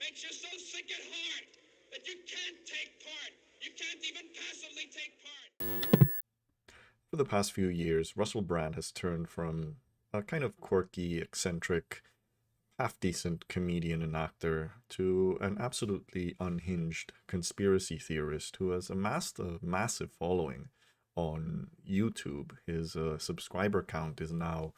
makes you so sick at heart that you can't take part. You can't even passively take part. For the past few years, Russell Brand has turned from a kind of quirky, eccentric, half-decent comedian and actor to an absolutely unhinged conspiracy theorist who has amassed a massive following on YouTube. His subscriber count is now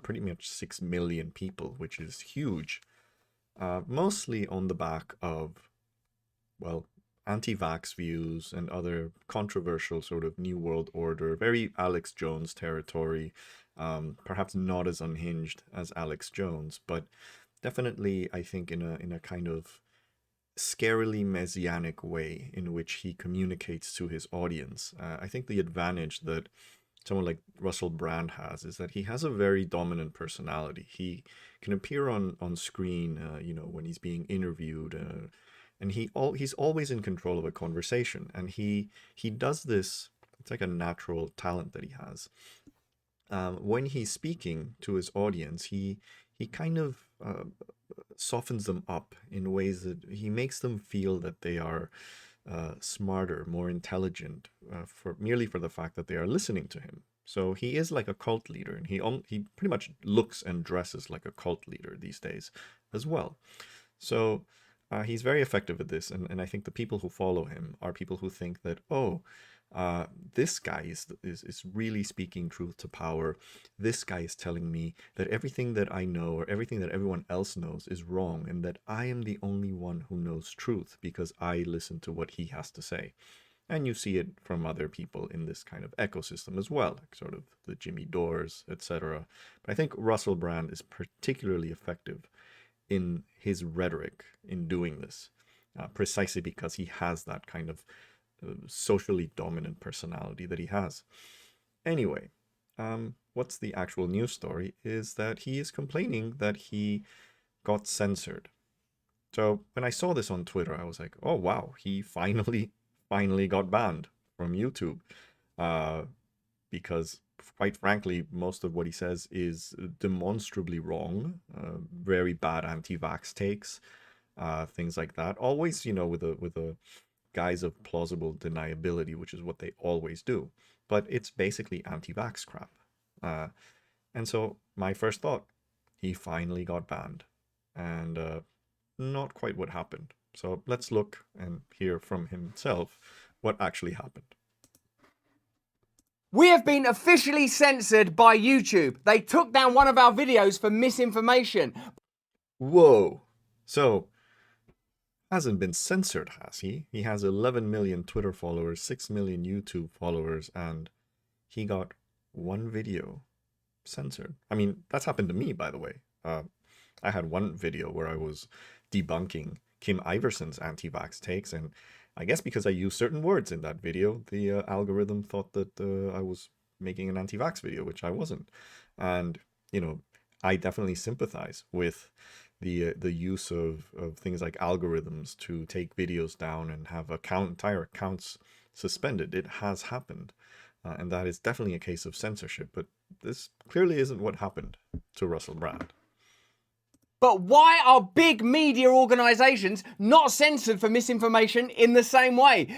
pretty much 6 million people, which is huge. Mostly on the back of, well, anti-vax views and other controversial sort of New World Order, very Alex Jones territory, perhaps not as unhinged as Alex Jones, but definitely, I think, in a kind of scarily messianic way in which he communicates to his audience. I think the advantage that someone like Russell Brand has is that he has a very dominant personality. He can appear on screen, when he's being interviewed, and he's always in control of a conversation, and he does this. It's like a natural talent that he has. When he's speaking to his audience, he kind of softens them up in ways that he makes them feel that they are smarter, more intelligent, for merely for the fact that they are listening to him. So he is like a cult leader, and he pretty much looks and dresses like a cult leader these days as well. So he's very effective at this, and I think the people who follow him are people who think that, oh, this guy is really speaking truth to power. This guy is telling me that everything that I know or everything that everyone else knows is wrong, and that I am the only one who knows truth because I listen to what he has to say. And you see it from other people in this kind of ecosystem as well, like sort of the Jimmy Dores, etc. But I think Russell Brand is particularly effective in his rhetoric in doing this, precisely because he has that kind of socially dominant personality that he has. Anyway, what's the actual news story is that he is complaining that he got censored. So when I saw this on Twitter, I was like, oh wow, he finally got banned from YouTube. Because quite frankly, most of what he says is demonstrably wrong, very bad anti-vax takes, things like that. Always, with a guise of plausible deniability, which is what they always do. But it's basically anti-vax crap. And so my first thought, he finally got banned. And not quite what happened. So let's look and hear from himself what actually happened. We have been officially censored by YouTube. They took down one of our videos for misinformation. Whoa. So, hasn't been censored, has he? He has 11 million Twitter followers, 6 million YouTube followers, and he got one video censored. I mean, that's happened to me, by the way. I had one video where I was debunking Kim Iverson's anti-vax takes, and I guess because I used certain words in that video, the algorithm thought that I was making an anti-vax video, which I wasn't. And, I definitely sympathize with the use of things like algorithms to take videos down and have entire accounts suspended. It has happened. And that is definitely a case of censorship. But this clearly isn't what happened to Russell Brand. But why are big media organizations not censored for misinformation in the same way?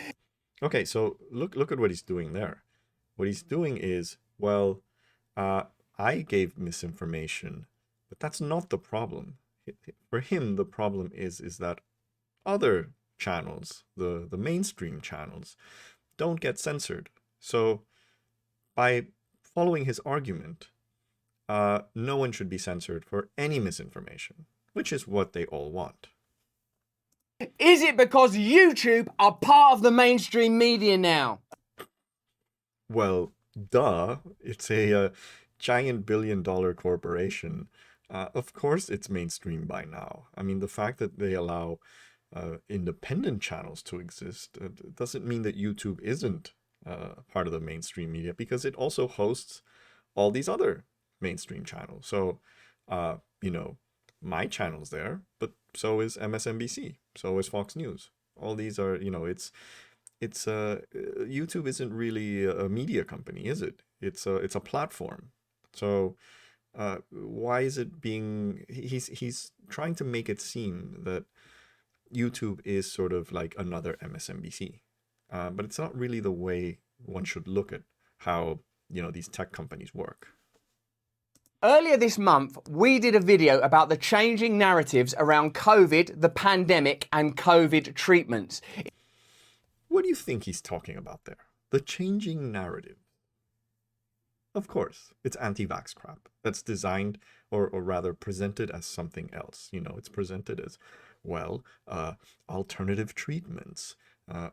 Okay, so look at what he's doing there. What he's doing is, well, I gave misinformation, but that's not the problem. For him, the problem is that other channels, the mainstream channels, don't get censored. So by following his argument, no one should be censored for any misinformation, which is what they all want. Is it because YouTube are part of the mainstream media now? Well, duh. It's a giant billion-dollar corporation. Of course it's mainstream by now. I mean, the fact that they allow independent channels to exist doesn't mean that YouTube isn't part of the mainstream media, because it also hosts all these other mainstream channels. So, my channel's there, but so is MSNBC, so is Fox News. All these are, it's YouTube isn't really a media company, is it? It's a platform. So why is it being, he's trying to make it seem that YouTube is sort of like another MSNBC. But it's not really the way one should look at how, these tech companies work. Earlier this month, we did a video about the changing narratives around COVID, the pandemic, and COVID treatments. What do you think he's talking about there? The changing narrative. Of course, it's anti-vax crap. That's designed, or rather presented as something else. It's presented as, well, alternative treatments,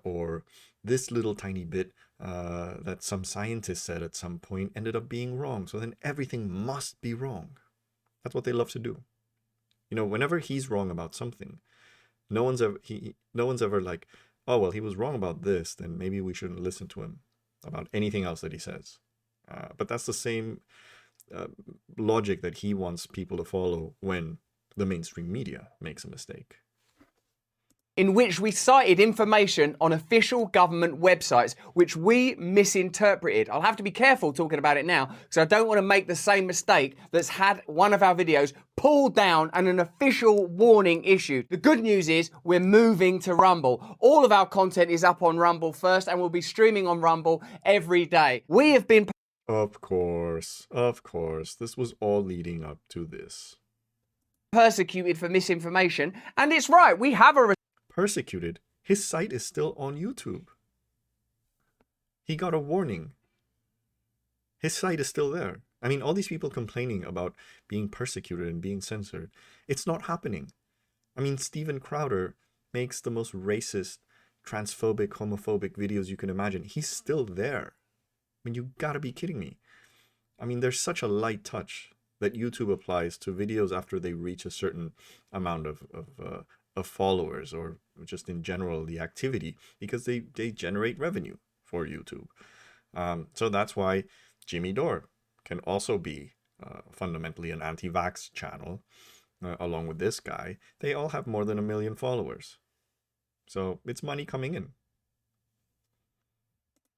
or this little tiny bit that some scientist said at some point ended up being wrong. So then everything must be wrong. That's what they love to do. Whenever he's wrong about something, no one's ever like, oh, well, he was wrong about this, then maybe we shouldn't listen to him about anything else that he says. But that's the same logic that he wants people to follow when the mainstream media makes a mistake. In which we cited information on official government websites, which we misinterpreted. I'll have to be careful talking about it now, because I don't want to make the same mistake that's had one of our videos pulled down and an official warning issued. The good news is we're moving to Rumble. All of our content is up on Rumble first, and we'll be streaming on Rumble every day. We have been... Of course. This was all leading up to this. persecuted for misinformation, and it's right, we have a... Persecuted? His site is still on YouTube. He got a warning. His site is still there. I mean, all these people complaining about being persecuted and being censored, it's not happening. I mean, Steven Crowder makes the most racist, transphobic, homophobic videos you can imagine. He's still there. I mean, you gotta be kidding me. I mean, there's such a light touch that YouTube applies to videos after they reach a certain amount of followers, or just in general the activity, because they generate revenue for YouTube. So that's why Jimmy Dore can also be fundamentally an anti-vax channel, along with this guy. They all have more than 1 million followers. So it's money coming in.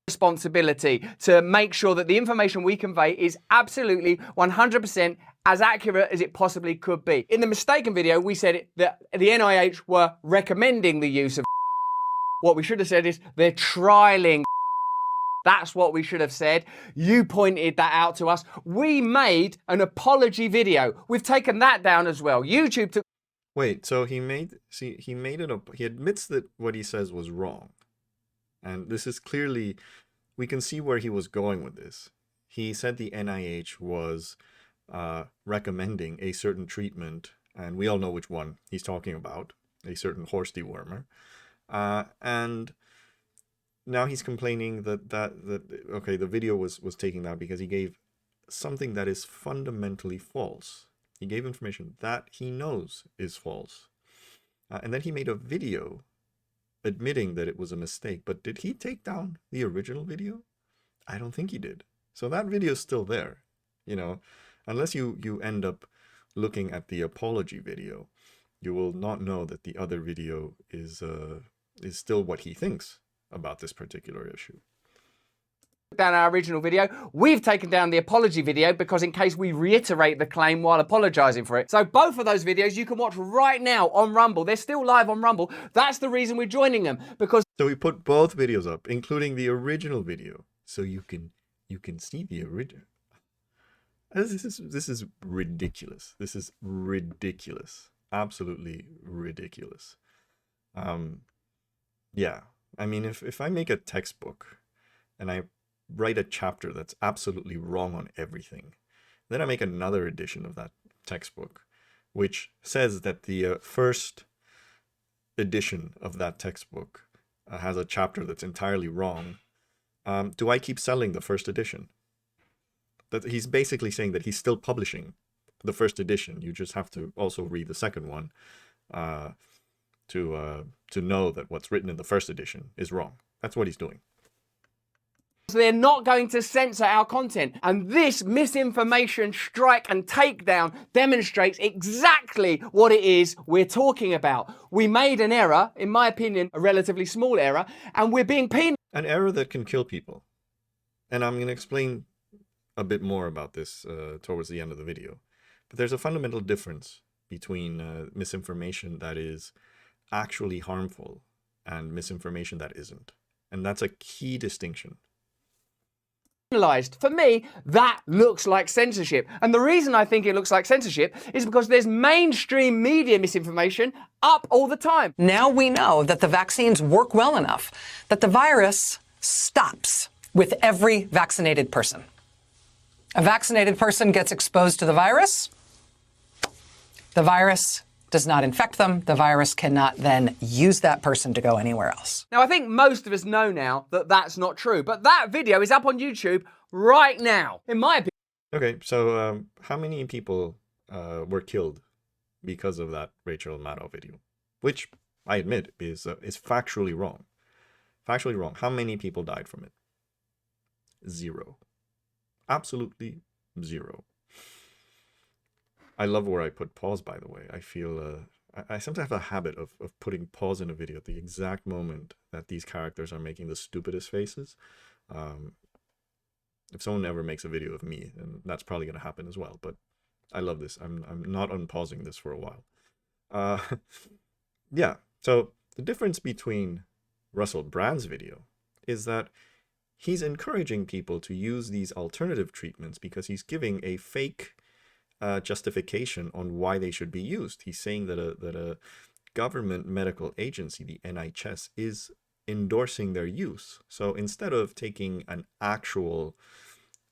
Responsibility to make sure that the information we convey is absolutely 100% as accurate as it possibly could be. In the mistaken video, we said that the NIH were recommending the use of... What we should have said is they're trialing... That's what we should have said. You pointed that out to us. We made an apology video. We've taken that down as well. YouTube took... Wait, so he admits that what he says was wrong. And this is clearly, we can see where he was going with this. He said the NIH was recommending a certain treatment, and we all know which one he's talking about, a certain horse dewormer. And now he's complaining that okay, the video was taken down because he gave something that is fundamentally false. He gave information that he knows is false. And then he made a video admitting that it was a mistake. But did he take down the original video? I don't think he did. So that video is still there. Unless you end up looking at the apology video, you will not know that the other video is still what he thinks about this particular issue. Down our original video. We've taken down the apology video because in case we reiterate the claim while apologizing for it. So both of those videos you can watch right now on Rumble. They're still live on Rumble. That's the reason we're joining them, because... So we put both videos up, including the original video, so you can see the original. This is ridiculous. This is ridiculous. Absolutely ridiculous. Yeah. I mean, if I make a textbook and I write a chapter that's absolutely wrong on everything, then I make another edition of that textbook, which says that the first edition of that textbook has a chapter that's entirely wrong. Do I keep selling the first edition? That he's basically saying that he's still publishing the first edition. You just have to also read the second one to know that what's written in the first edition is wrong. That's what he's doing. So they're not going to censor our content. And this misinformation strike and takedown demonstrates exactly what it is we're talking about. We made an error, in my opinion, a relatively small error, and we're being penalized. An error that can kill people. And I'm going to explain a bit more about this towards the end of the video. But there's a fundamental difference between misinformation that is actually harmful and misinformation that isn't. And that's a key distinction. For me, that looks like censorship. And the reason I think it looks like censorship is because there's mainstream media misinformation up all the time. Now we know that the vaccines work well enough that the virus stops with every vaccinated person. A vaccinated person gets exposed to the virus does not infect them. The virus cannot then use that person to go anywhere else. Now, I think most of us know now that that's not true, but that video is up on YouTube right now, in my opinion. Okay, so how many people were killed because of that Rachel Maddow video? Which, I admit, is factually wrong. Factually wrong. How many people died from it? 0. Absolutely 0. I love where I put pause, by the way. I feel, I sometimes have a habit of putting pause in a video at the exact moment that these characters are making the stupidest faces. If someone ever makes a video of me, then that's probably going to happen as well. But I love this. I'm not unpausing this for a while. Yeah, so the difference between Russell Brand's video is that he's encouraging people to use these alternative treatments because he's giving a fake justification on why they should be used. He's saying that a government medical agency, the NHS, is endorsing their use. So instead of taking an actual,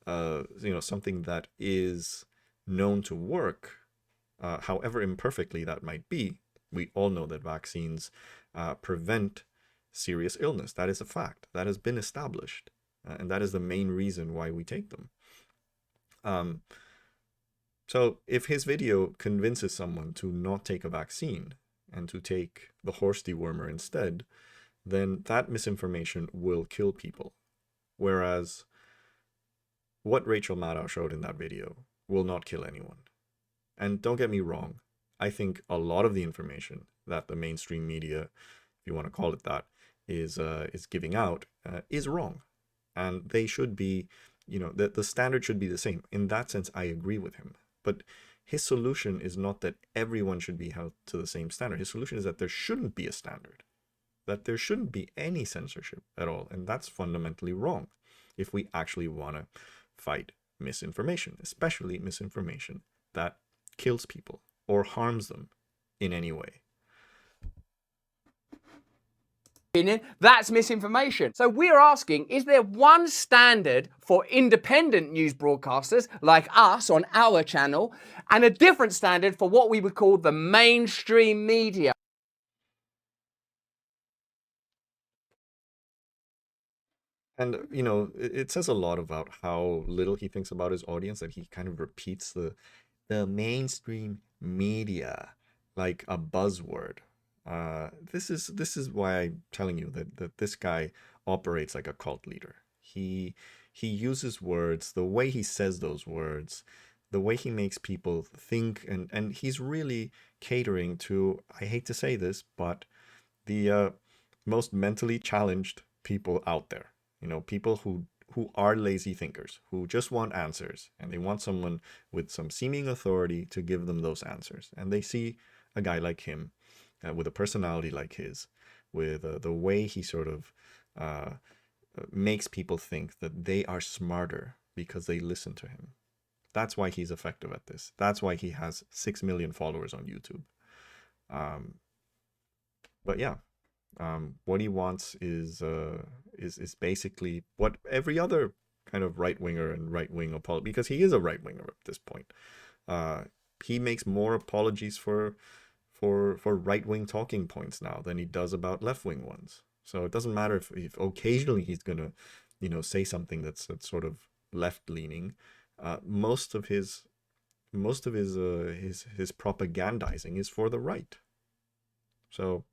something that is known to work, however imperfectly that might be, we all know that vaccines prevent serious illness. That is a fact. That has been established. And that is the main reason why we take them. So if his video convinces someone to not take a vaccine and to take the horse dewormer instead, then that misinformation will kill people. Whereas what Rachel Maddow showed in that video will not kill anyone. And don't get me wrong, I think a lot of the information that the mainstream media, if you want to call it that, is giving out is wrong. And they should be, the standard should be the same. In that sense, I agree with him. But his solution is not that everyone should be held to the same standard. His solution is that there shouldn't be a standard, that there shouldn't be any censorship at all. And that's fundamentally wrong if we actually want to fight misinformation, especially misinformation that kills people or harms them in any way. That's misinformation. So we're asking, is there one standard for independent news broadcasters like us on our channel and a different standard for what we would call the mainstream media? And, it says a lot about how little he thinks about his audience, that he kind of repeats the mainstream media like a buzzword. This is why I'm telling you that this guy operates like a cult leader. He uses words, the way he says those words, the way he makes people think, and he's really catering to, I hate to say this, but the most mentally challenged people out there. People who are lazy thinkers, who just want answers, and they want someone with some seeming authority to give them those answers. And they see a guy like him, with a personality like his, with the way he sort of makes people think that they are smarter because they listen to him. That's why he's effective at this. That's why he has 6 million followers on YouTube. But yeah, what he wants is basically what every other kind of right-winger and right-wing apologist, because he is a right-winger at this point. He makes more apologies for right-wing talking points now than he does about left-wing ones. So it doesn't matter if occasionally he's gonna, say something that's sort of left-leaning. Most of his propagandizing is for the right. So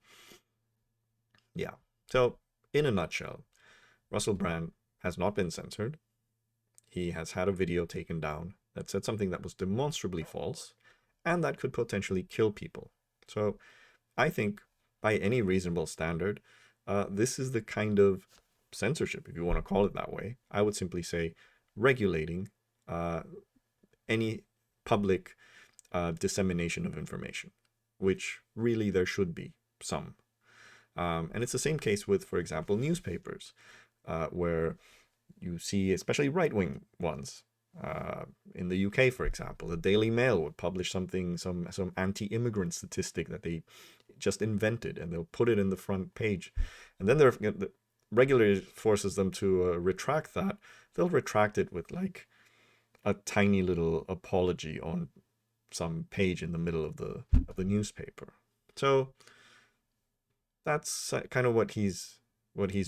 yeah. So in a nutshell, Russell Brand has not been censored. He has had a video taken down that said something that was demonstrably false and that could potentially kill people. So I think by any reasonable standard, this is the kind of censorship, if you want to call it that way. I would simply say regulating any public dissemination of information, which really there should be. some. And it's the same case with, for example, newspapers, where you see, especially right-wing ones. In the UK, for example, the Daily Mail would publish some anti-immigrant statistic that they just invented, and they'll put it in the front page. And then the regulator forces them to retract that. They'll retract it with like a tiny little apology on some page in the middle of the newspaper. So that's kind of what he's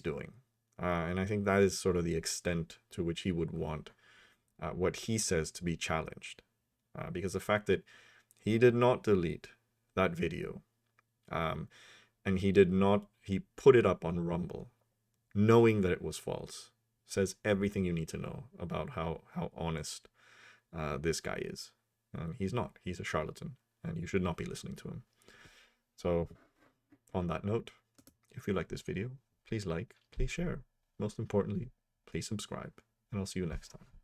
doing, and I think that is sort of the extent to which he would want what he says to be challenged, because the fact that he did not delete that video, and he put it up on Rumble, knowing that it was false, says everything you need to know about how honest this guy is. He's not. He's a charlatan, and you should not be listening to him. So, on that note, if you like this video, please like, please share. Most importantly, please subscribe, and I'll see you next time.